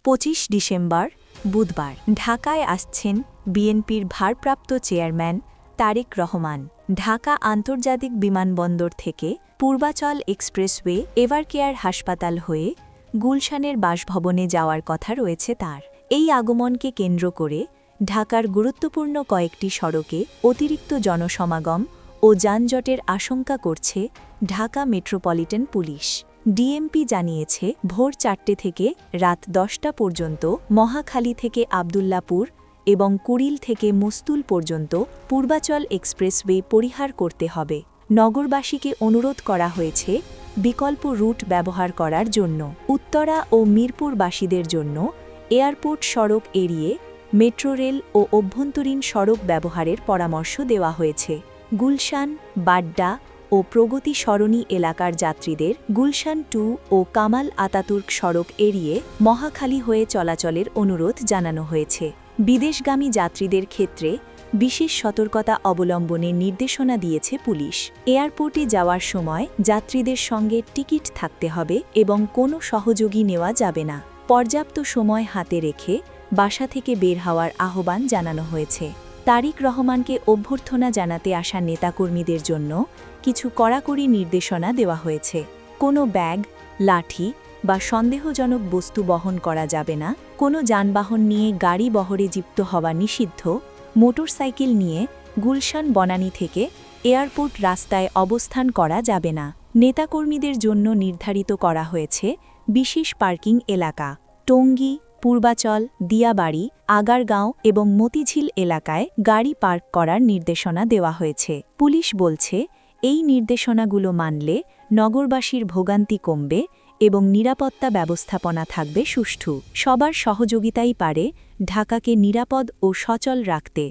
25 December বুধবার ঢাকায় আসছেন বিএনপির ভারপ্রাপ্ত চেয়ারম্যান তারেক রহমান। ঢাকা আন্তর্জাতিক বিমানবন্দর থেকে পূর্বাচল এক্সপ্রেসওয়ে এভারকেয়ার হাসপাতাল হয়ে গুলশানের বাসভবনে যাওয়ার কথা রয়েছে তার। এই আগমনকে কেন্দ্র করে ঢাকার গুরুত্বপূর্ণ কয়েকটি সড়কে অতিরিক্ত জনসমাগম ও যানজটের আশঙ্কা করছে ঢাকা মেট্রোপলিটন পুলিশ। ডিএমপি জানিয়েছে ভোর 4টে থেকে রাত 10টা পর্যন্ত মহাখালী থেকে আবদুল্লাপুর এবং কুড়িল থেকে মুস্তুল পর্যন্ত পূর্বাচল এক্সপ্রেসওয়ে পরিহার করতে হবে। নগরবাসীকে অনুরোধ করা হয়েছে বিকল্প রুট ব্যবহার করার জন্য। উত্তরা ও মিরপুরবাসীদের জন্য এয়ারপোর্ট সড়ক এড়িয়ে মেট্রো রেল ও অভ্যন্তরীণ সড়ক ব্যবহারের পরামর্শ দেওয়া হয়েছে। গুলশান, বাড্ডা ও প্রগতি সরণি এলাকার যাত্রীদের গুলশান 2 ও কামাল আতাতুর্ক সড়ক এড়িয়ে মহাখালী হয়ে চলাচলের অনুরোধ জানানো হয়েছে। বিদেশগামী যাত্রীদের ক্ষেত্রে বিশেষ সতর্কতা অবলম্বনের নির্দেশনা দিয়েছে পুলিশ। এয়ারপোর্টে যাওয়ার সময় যাত্রীদের সঙ্গে টিকিট থাকতে হবে এবং কোনো সহযোগী নেওয়া যাবে না। পর্যাপ্ত সময় হাতে রেখে বাসা থেকে বের হওয়ার আহ্বান জানানো হয়েছে। তারেক রহমানকে অভ্যর্থনা জানাতে আসা নেতাকর্মীদের জন্য কিছু কড়াকড়ি নির্দেশনা দেওয়া হয়েছে। কোনো ব্যাগ, লাঠি বা সন্দেহজনক বস্তু বহন করা যাবে না। কোনো যানবাহন নিয়ে গাড়ি বহরে যুক্ত হওয়া নিষিদ্ধ। মোটরসাইকেল নিয়ে গুলশান বনানী থেকে এয়ারপোর্ট রাস্তায় অবস্থান করা যাবে না। নেতাকর্মীদের জন্য নির্ধারিত করা হয়েছে বিশেষ পার্কিং এলাকা। টঙ্গী, পূর্বাচল, দিয়াবাড়ি, আগারগাঁও এবং মতিঝিল এলাকায় গাড়ি পার্ক করার নির্দেশনা দেওয়া হয়েছে। পুলিশ বলছে এই নির্দেশনাগুলো মানলে নগরবাসীর ভোগান্তি কমবে এবং নিরাপত্তা ব্যবস্থাপনা থাকবে সুষ্ঠু। সবার সহযোগিতাই পারে ঢাকাকে নিরাপদ ও সচল রাখতে।